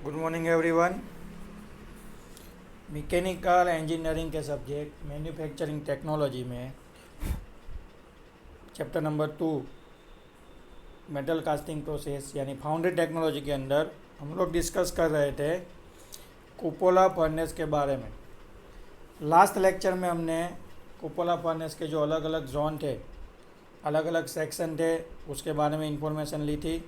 Good morning everyone. Mechanical engineering के subject manufacturing technology में chapter number 2 metal casting process यानी foundry technology के अंदर हम लोग डिस्कस कर रहे थे कुपोला फर्नेस के बारे में। लास्ट लेक्चर में हमने कुपोला फर्नेस के जो अलग अलग जोन थे, अलग अलग सेक्शन थे, उसके बारे में इंफॉर्मेशन ली थी।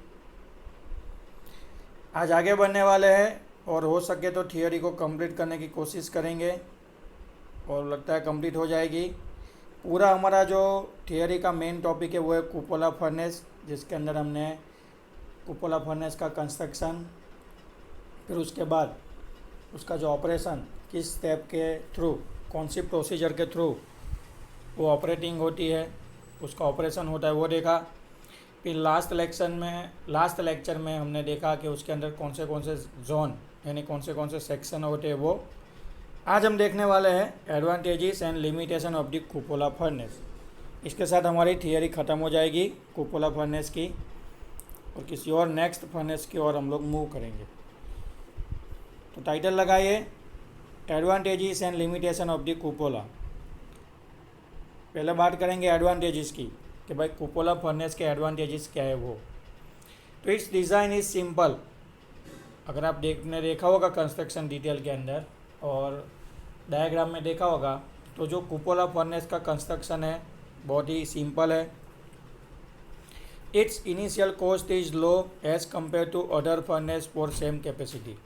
आज आगे बढ़ने वाले हैं और हो सके तो थियोरी को कंप्लीट करने की कोशिश करेंगे और लगता है कंप्लीट हो जाएगी। पूरा हमारा जो थियोरी का मेन टॉपिक है वो है कुपोला फर्नेस, जिसके अंदर हमने कुपोला फर्नेस का कंस्ट्रक्शन, फिर उसके बाद उसका जो ऑपरेशन किस स्टेप के थ्रू, कौन सी प्रोसीजर के थ्रू वो ऑपरेटिंग होती है, उसका ऑपरेशन होता है, वो देखा। फिर लास्ट लेक्चर में हमने देखा कि उसके अंदर कौन से जोन यानी कौन से सेक्शन होते हैं। वो आज हम देखने वाले हैं advantages and limitation of the कुपोला furnace. इसके साथ हमारी थियरी ख़त्म हो जाएगी कुपोला फर्नेस की और किसी और नेक्स्ट फर्नेस की ओर हम लोग मूव करेंगे। तो टाइटल लगाइए advantages and limitation of the कुपोला। पहले बात करेंगे एडवांटेजेस की कि भाई कुपोला फर्नेस के एडवांटेजेस क्या है वो। तो इट्स डिज़ाइन इज़ सिंपल। अगर आप देखा होगा कंस्ट्रक्शन डिटेल के अंदर और डायग्राम में देखा होगा, तो जो कुपोला फर्नेस का कंस्ट्रक्शन है बहुत ही सिंपल है। Its initial cost is low as compare to other furnace for same capacity.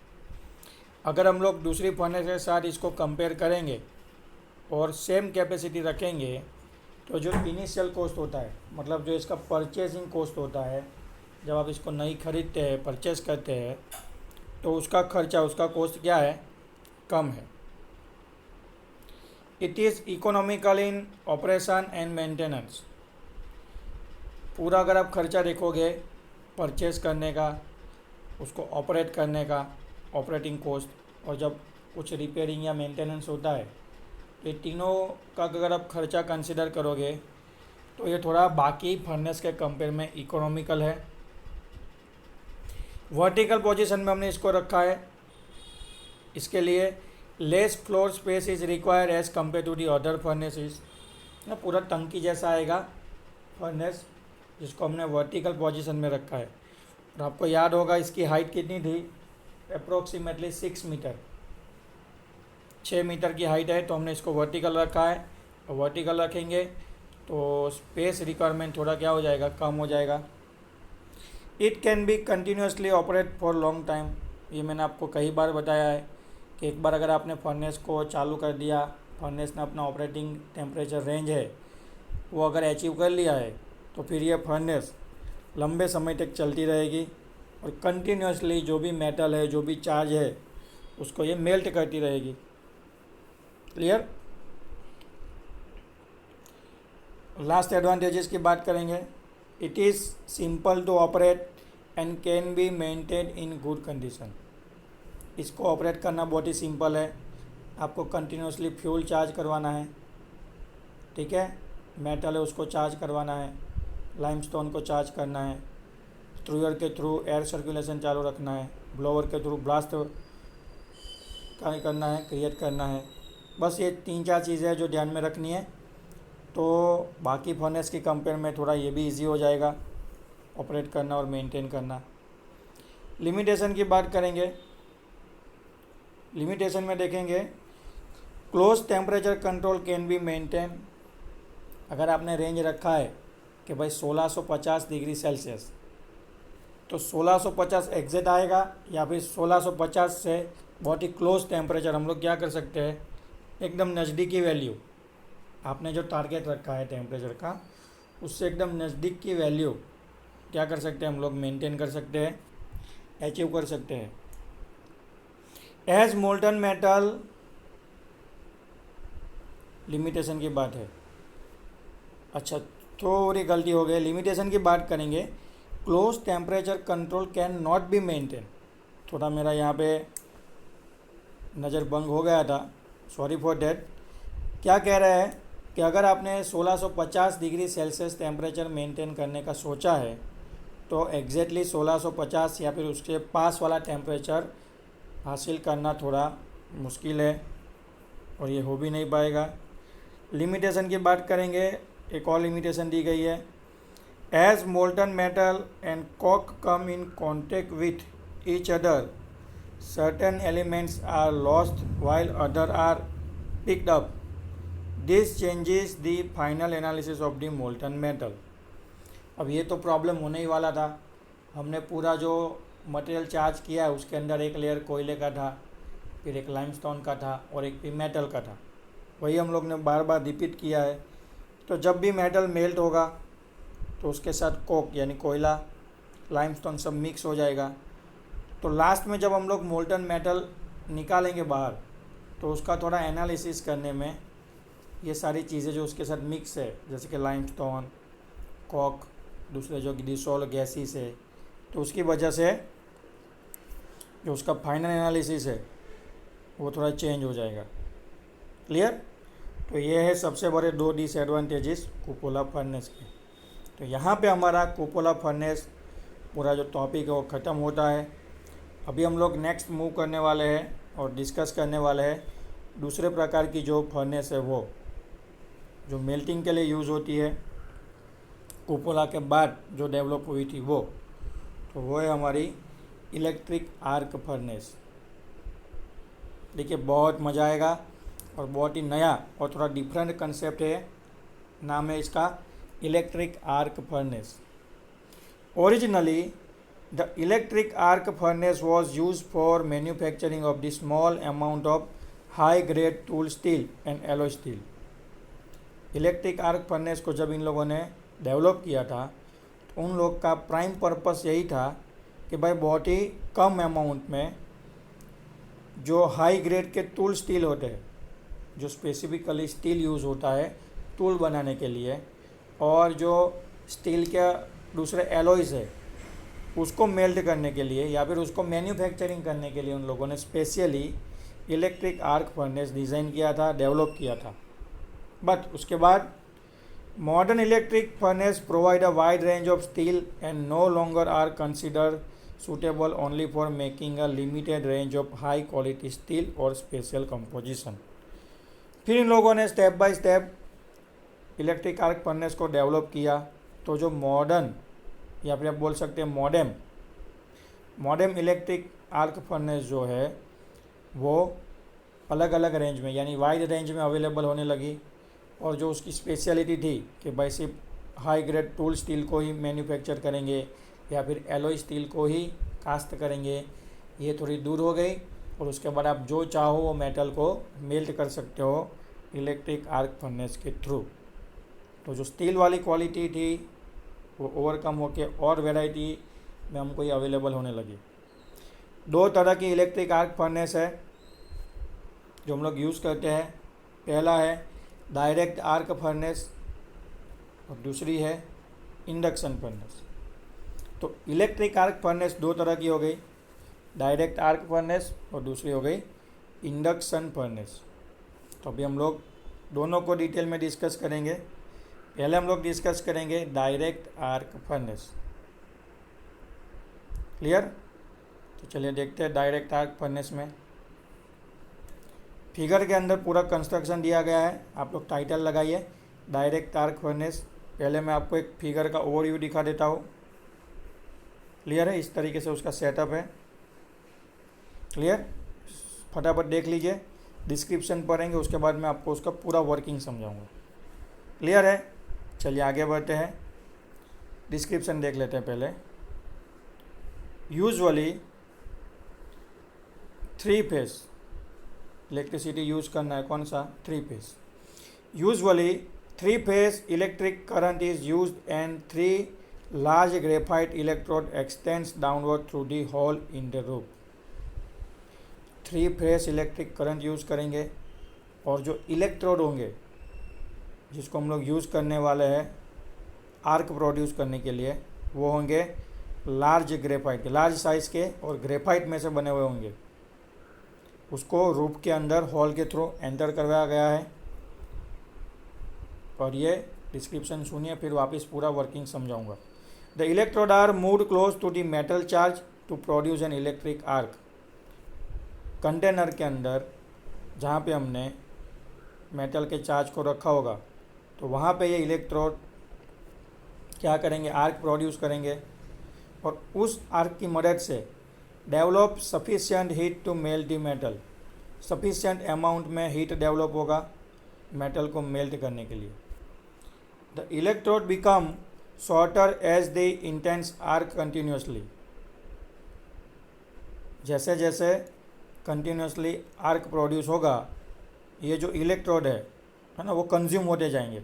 अगर हम लोग दूसरी फर्नेस के साथ इसको कंपेयर करेंगे और सेम कैपेसिटी रखेंगे, तो जो इनिशियल कॉस्ट होता है, मतलब जो इसका परचेजिंग कॉस्ट होता है, जब आप इसको नई खरीदते हैं, परचेज करते हैं, तो उसका खर्चा, उसका कॉस्ट क्या है, कम है। It is economical in operation and maintenance. पूरा अगर आप खर्चा देखोगे परचेज करने का, उसको ऑपरेट करने का, ऑपरेटिंग कॉस्ट, और जब कुछ रिपेयरिंग या मेंटेनेंस होता है, ये तीनों का अगर आप खर्चा कंसिडर करोगे तो ये थोड़ा बाकी फर्नेस के कंपेयर में इकोनॉमिकल है। वर्टिकल पोजीशन में हमने इसको रखा है। इसके लिए less floor space is required as compare to the other furnaces. ना पूरा टंकी जैसा आएगा फर्नेस, जिसको हमने वर्टिकल पोजीशन में रखा है। और आपको याद होगा इसकी हाइट कितनी थी, अप्रोक्सीमेटली 6 मीटर, 6 मीटर की हाइट है। तो हमने इसको वर्टिकल रखा है, और वर्टिकल रखेंगे तो स्पेस रिक्वायरमेंट थोड़ा क्या हो जाएगा, कम हो जाएगा। It can be continuously operate for long time. ये मैंने आपको कई बार बताया है कि एक बार अगर आपने फर्नेस को चालू कर दिया, फर्नेस ने अपना ऑपरेटिंग टेम्परेचर रेंज है वो अगर अचीव कर लिया है, तो फिर ये फर्नेस लंबे समय तक चलती रहेगी और कंटिन्यूसली जो भी मेटल है, जो भी चार्ज है, उसको ये मेल्ट करती रहेगी। क्लियर। लास्ट एडवांटेजेस की बात करेंगे। It is simple to operate and can be maintain in good condition. इसको ऑपरेट करना बहुत ही सिंपल है। आपको कंटिन्यूसली फ्यूल चार्ज करवाना है, ठीक है, मेटल है उसको चार्ज करवाना है, लाइमस्टोन को चार्ज करना है, थ्रूअर के थ्रू एयर सर्कुलेशन चालू रखना है, ब्लोअर के थ्रू ब्लास्ट करना है, क्रिएट करना है। बस ये 3-4 चीज़ें जो ध्यान में रखनी है, तो बाकी फर्नेस की कंपेयर में थोड़ा ये भी इजी हो जाएगा ऑपरेट करना और मेंटेन करना। लिमिटेशन की बात करेंगे। लिमिटेशन में देखेंगे close temperature control can be maintain. अगर आपने रेंज रखा है कि भाई 1650 डिग्री सेल्सियस, तो 1650 एग्जैक्ट आएगा या फिर 1650 से बहुत ही क्लोज टेम्परेचर हम लोग क्या कर सकते हैं, एकदम नज़दीकी वैल्यू, आपने जो टारगेट रखा है टेम्परेचर का, उससे एकदम नज़दीक की वैल्यू क्या कर सकते हैं हम लोग, मेंटेन कर सकते हैं, अचीव कर सकते हैं। एज मोल्टन मेटल, लिमिटेशन की बात है। अच्छा, थोड़ी गलती हो गई, लिमिटेशन की बात करेंगे। Close temperature control can not be maintain. थोड़ा मेरा यहाँ पे नज़र भंग हो गया था, सॉरी फॉर डैट। क्या कह रहा है कि अगर आपने 1650 डिग्री सेल्सियस टेम्परेचर मेंटेन करने का सोचा है, तो एग्जैक्टली 1650 या फिर उसके पास वाला टेम्परेचर हासिल करना थोड़ा मुश्किल है और ये हो भी नहीं पाएगा। लिमिटेशन की बात करेंगे, एक और लिमिटेशन दी गई है, as molten metal and coke come in contact with each other certain elements are lost while other are picked up. This changes the final analysis of the molten metal. अब ये तो प्रॉब्लम होने ही वाला था। हमने पूरा जो मटेरियल चार्ज किया है उसके अंदर एक लेयर कोयले का था, फिर एक लाइमस्टोन का था और एक भी मेटल का था। वही हम लोग ने बार बार रिपीट किया है। तो जब भी मेटल मेल्ट होगा तो उसके साथ कोक यानी कोयला, लाइमस्टोन सब मिक्स हो जाएगा। तो लास्ट में जब हम लोग मोल्टन मेटल निकालेंगे बाहर तो उसका थोड़ा एनालिसिस करने में ये सारी चीज़ें जो उसके साथ मिक्स है, जैसे कि लाइमस्टोन, कॉक, दूसरे जो डिसॉल्व गैसेस है, तो उसकी वजह से जो उसका फाइनल एनालिसिस है वो थोड़ा चेंज हो जाएगा। क्लियर? तो ये है सबसे बड़े दो डिसएडवांटेजेस कुपोला फर्नेस के। तो यहाँ पे हमारा कुपोला फर्नेस पूरा जो टॉपिक है वो ख़त्म होता है। अभी हम लोग नेक्स्ट मूव करने वाले हैं और डिस्कस करने वाले हैं दूसरे प्रकार की जो फर्नेस है, वो जो मेल्टिंग के लिए यूज़ होती है, कुपोला के बाद जो डेवलप हुई थी वो। तो वो है हमारी इलेक्ट्रिक आर्क फर्नेस। देखिए बहुत मज़ा आएगा और बहुत ही नया और थोड़ा डिफरेंट कंसेप्ट है। नाम है इसका electric arc furnace. Originally the electric arc furnace was used for manufacturing of the small amount of high grade tool steel and alloy steel. Electric arc furnace को जब इन लोगों ने डेवलप किया था तो उन लोग का प्राइम पर्पस यही था कि भाई बहुत ही कम अमाउंट में जो हाई ग्रेड के टूल स्टील होते हैं, जो स्पेसिफिकली स्टील यूज़ होता है टूल बनाने के लिए, और जो स्टील के दूसरे एलॉयज़ है उसको मेल्ट करने के लिए या फिर उसको मैन्युफैक्चरिंग करने के लिए उन लोगों ने specially electric arc furnace design किया था, डेवलप किया था। बट उसके बाद modern electric furnace provide a wide range of steel and no longer are consider suitable only for making a limited range of high quality steel और special composition. फिर इन लोगों ने step by step electric arc furnace को develop किया। तो जो modern या फिर आप बोल सकते हैं मॉडर्न इलेक्ट्रिक आर्क फर्नेस जो है वो अलग अलग रेंज में यानी वाइड रेंज में अवेलेबल होने लगी। और जो उसकी स्पेशलिटी थी कि भाई सिर्फ हाई ग्रेड टूल स्टील को ही मैन्युफैक्चर करेंगे या फिर एलॉय स्टील को ही कास्ट करेंगे, ये थोड़ी दूर हो गई। और उसके बाद आप जो चाहो वो मेटल को मेल्ट कर सकते हो इलेक्ट्रिक आर्क फर्नेस के थ्रू। तो जो स्टील वाली क्वालिटी थी वो ओवरकम होके और वैरायटी में हमको ये अवेलेबल होने लगी। दो तरह की इलेक्ट्रिक आर्क फर्नेस है जो हम लोग यूज़ करते हैं। पहला है डायरेक्ट आर्क फर्नेस और दूसरी है इंडक्शन फर्नेस। तो इलेक्ट्रिक आर्क फर्नेस दो तरह की हो गई, डायरेक्ट आर्क फर्नेस और दूसरी हो गई इंडक्शन फर्नेस। तो अभी हम लोग दोनों को डिटेल में डिस्कस करेंगे। पहले हम लोग डिस्कस करेंगे डायरेक्ट आर्क फर्नेस। क्लियर? तो चलिए देखते हैं डायरेक्ट आर्क फर्नेस में। फिगर के अंदर पूरा कंस्ट्रक्शन दिया गया है, आप लोग टाइटल लगाइए डायरेक्ट आर्क फर्नेस। पहले मैं आपको एक फिगर का ओवरव्यू दिखा देता हूँ। क्लियर है? इस तरीके से उसका सेटअप है। क्लियर? फटाफट देख लीजिए, डिस्क्रिप्शन पढ़ेंगे उसके बाद मैं आपको उसका पूरा वर्किंग समझाऊंगा। क्लियर है? चलिए आगे बढ़ते हैं, डिस्क्रिप्शन देख लेते हैं पहले। यूजुअली 3 फेज इलेक्ट्रिसिटी यूज़ करना है, कौन सा? 3 phase. Usually 3 phase electric current is used and 3 large graphite electrode extends downward through the hole in the roof. 3 phase electric current use करेंगे और जो इलेक्ट्रोड होंगे जिसको हम लोग यूज़ करने वाले हैं आर्क प्रोड्यूस करने के लिए, वो होंगे लार्ज ग्रेफाइट, लार्ज साइज़ के और ग्रेफाइट में से बने हुए होंगे। उसको रूफ के अंदर हॉल के थ्रू एंटर करवाया गया है। और ये डिस्क्रिप्शन सुनिए, फिर वापस पूरा वर्किंग समझाऊंगा। The electrode are moved close to the metal charge to produce an electric arc. Container के अंदर जहाँ पे हमने मेटल के चार्ज को रखा होगा, तो वहाँ पे ये इलेक्ट्रोड क्या करेंगे, आर्क प्रोड्यूस करेंगे और उस आर्क की मदद से develop sufficient heat to melt the metal, sufficient amount में हीट डेवलप होगा मेटल को मेल्ट करने के लिए। The electrode become shorter as the intense arc continuously, जैसे जैसे कंटिन्यूसली आर्क प्रोड्यूस होगा ये जो इलेक्ट्रोड है ना, वो कंज्यूम होते जाएंगे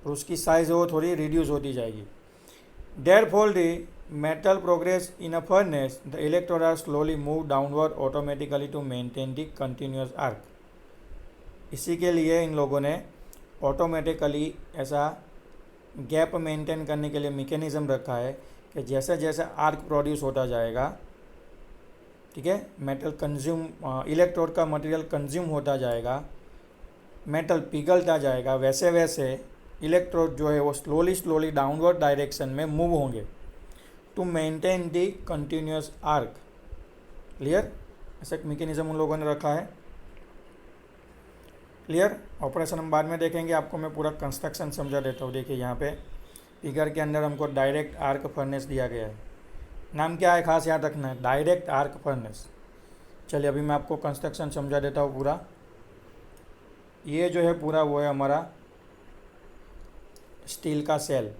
और उसकी साइज़ वो थोड़ी रिड्यूस होती जाएगी। Therefore, the metal progress in a furnace, the electrodes are slowly moved downward automatically to maintain the continuous arc. इसी के लिए इन लोगों ने ऑटोमेटिकली ऐसा गैप मेंटेन करने के लिए मैकेनिज़्म रखा है कि जैसे जैसे आर्क प्रोड्यूस होता जाएगा, ठीक है, मेटल कंज्यूम, इलेक्ट्रोड का मटेरियल कंज्यूम होता जाएगा, मेटल पिघलता जाएगा, वैसे वैसे इलेक्ट्रोड जो है वो स्लोली डाउनवर्ड डायरेक्शन में मूव होंगे to maintain the continuous arc. Clear? ऐसा एक मैकेनिज्म उन लोगों ने रखा है। क्लियर? ऑपरेशन हम बाद में देखेंगे, आपको मैं पूरा कंस्ट्रक्शन समझा देता हूँ। देखिए यहाँ पे फिगर के अंदर हमको डायरेक्ट आर्क फर्नेस दिया गया है। नाम क्या है खास याद रखना है, डायरेक्ट आर्क फर्नेस। चलिए अभी मैं आपको कंस्ट्रक्शन समझा देता हूँ पूरा। ये जो है पूरा वो है हमारा स्टील का सेल,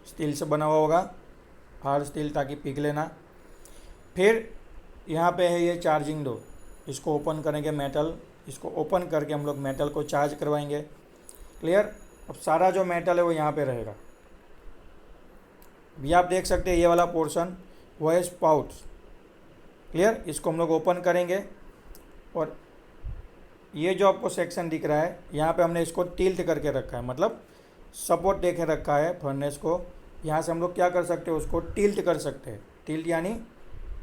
स्टील से बना हुआ होगा, हार्ड स्टील ताकि पिघले ना। फिर यहाँ पे है ये चार्जिंग डोर, इसको ओपन करेंगे मेटल, इसको ओपन करके हम लोग मेटल को चार्ज करवाएंगे। क्लियर? अब सारा जो मेटल है वो यहाँ पे रहेगा। भी आप देख सकते हैं ये वाला पोर्शन वो है स्पाउट्स। क्लियर? इसको हम लोग ओपन करेंगे और ये जो आपको सेक्शन दिख रहा है यहाँ पे हमने इसको टिल्ट करके रखा है, मतलब सपोर्ट दे के रखा है फर्नेस को। यहाँ से हम लोग क्या कर सकते हैं, उसको टिल्ट कर सकते हैं। टिल्ट यानी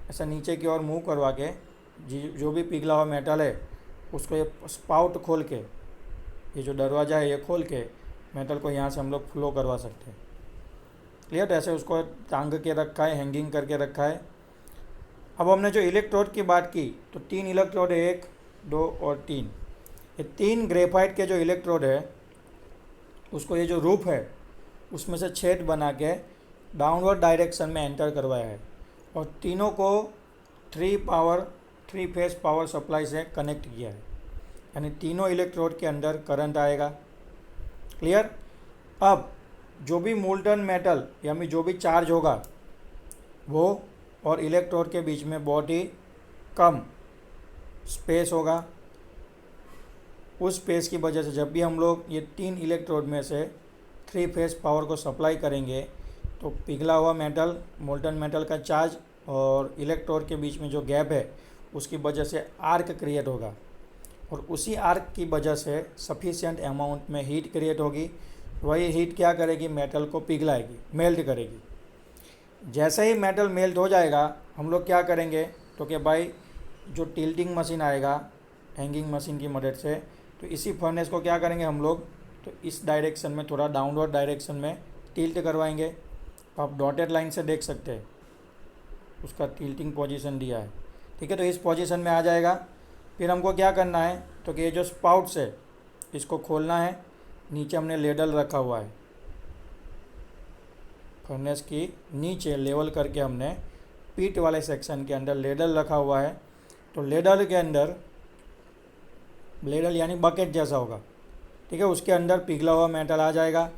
ऐसा नीचे की ओर मूव करवा के जो भी पिघला हुआ मेटल है उसको ये स्पाउट खोल के, ये जो दरवाज़ा है ये खोल के मेटल को यहाँ से हम लोग फ्लो करवा सकते हैं। क्लियर? ऐसे उसको टांग के रखा है, हैंगिंग करके रखा है। अब हमने जो इलेक्ट्रोड की बात की तो 3 इलेक्ट्रोड है, 1, 2 और 3। ये 3 ग्रेफाइट के जो इलेक्ट्रोड है उसको ये जो रूफ है उसमें से छेद बना के डाउनवर्ड डायरेक्शन में एंटर करवाया है और तीनों को 3 फेस पावर सप्लाई से कनेक्ट किया है, यानी तीनों इलेक्ट्रोड के अंदर करंट आएगा। क्लियर? अब जो भी मोल्टन मेटल यानी जो भी चार्ज होगा वो और इलेक्ट्रोड के बीच में बहुत ही कम स्पेस होगा। उस स्पेस की वजह से जब भी हम लोग ये 3 इलेक्ट्रोड में से 3 फेस पावर को सप्लाई करेंगे तो पिघला हुआ मेटल, मोल्टन मेटल का चार्ज और इलेक्ट्रोड के बीच में जो गैप है उसकी वजह से आर्क क्रिएट होगा और उसी आर्क की वजह से सफिशिएंट अमाउंट में हीट क्रिएट होगी। वही हीट क्या करेगी, मेटल को पिघलाएगी, मेल्ट करेगी। जैसे ही मेटल मेल्ट हो जाएगा हम लोग क्या करेंगे तो कि भाई जो टिल्टिंग मशीन आएगा हैंगिंग मशीन की मदद से, तो इसी फर्नेस को क्या करेंगे हम लोग, तो इस डायरेक्शन में थोड़ा डाउनवर्ड डायरेक्शन में टिल्ट करवाएंगे। तो आप डॉटेड लाइन से देख सकते हैं उसका टिल्टिंग पोजीशन दिया है। ठीक है, तो इस पोजीशन में आ जाएगा। फिर हमको क्या करना है तो कि ये जो स्पाउट्स है इसको खोलना है। नीचे हमने लेडल रखा हुआ है, फर्नेस की नीचे लेवल करके हमने पीट वाले सेक्शन के अंदर लेडल रखा हुआ है। तो लेडल के अंदर, लेडल यानी बकेट जैसा होगा, ठीक है, उसके अंदर पिघला हुआ मेटल आ जाएगा।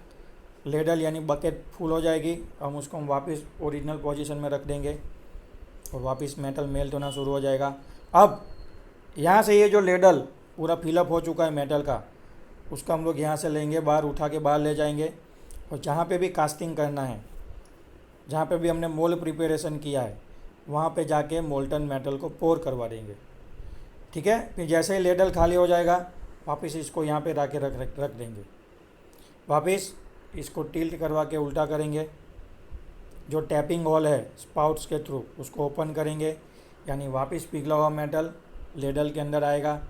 लेडल यानी बकेट फुल हो जाएगी, हम उसको वापस ओरिजिनल पोजीशन में रख देंगे और वापस मेटल मेल्ट होना शुरू हो जाएगा। अब यहाँ से ये जो लेडल पूरा फिलअप हो चुका है मेटल का, उसका हम लोग यहाँ से लेंगे, बाहर उठा के बाहर ले जाएंगे और जहाँ पे भी कास्टिंग करना है, जहाँ पे भी हमने मोल्ड प्रिपरेशन किया है, वहाँ पे जाके मोल्टन मेटल को पोर करवा देंगे। ठीक है, फिर जैसे ही लेडल खाली हो जाएगा वापस इसको यहाँ पे रख देंगे। वापस इसको टिल्ट करवा के उल्टा करेंगे। जो टैपिंग होल है स्पाउट्स के थ्रू उसको ओपन करेंगे, यानी वापस पिघला हुआ मेटल लेडल के अंदर आएगा।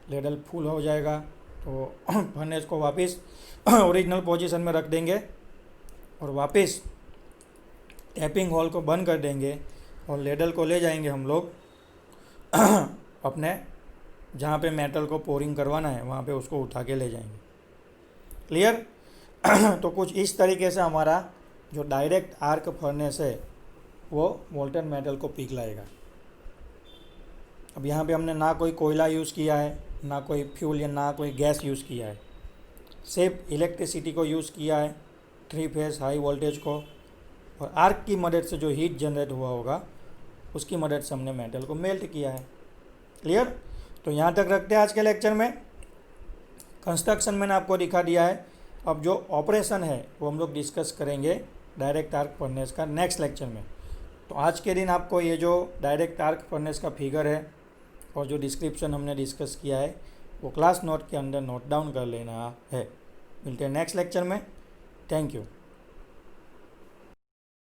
लेडल फुल हो जाएगा तो फर्नेस को वापस ओरिजिनल पोजीशन में रख देंगे और वापस टैपिंग होल को बंद कर देंगे और लेडल को ले जाएंगे हम लोग अपने जहाँ पे मेटल को पोरिंग करवाना है वहाँ पे उसको उठा के ले जाएंगे। क्लियर? तो कुछ इस तरीके से हमारा जो डायरेक्ट आर्क फर्नेस है वो मोल्टन मेटल को पिघलाएगा। अब यहाँ पे हमने ना कोई कोयला यूज़ किया है, ना कोई फ्यूल या ना कोई गैस यूज़ किया है, सिर्फ इलेक्ट्रिसिटी को यूज़ किया है, 3 फेज हाई वोल्टेज को, और आर्क की मदद से जो हीट जनरेट हुआ होगा उसकी मदद से हमने मेटल को मेल्ट किया है। क्लियर? तो यहाँ तक रखते हैं आज के लेक्चर में। कंस्ट्रक्शन मैंने आपको दिखा दिया है। अब जो ऑपरेशन है वो हम लोग डिस्कस करेंगे डायरेक्ट आर्क फर्नेस का नेक्स्ट लेक्चर में। तो आज के दिन आपको ये जो डायरेक्ट आर्क फर्नेस का फिगर है और जो डिस्क्रिप्शन हमने डिस्कस किया है वो क्लास नोट के अंदर नोट डाउन कर लेना है। मिलते हैं नेक्स्ट लेक्चर में। Thank you.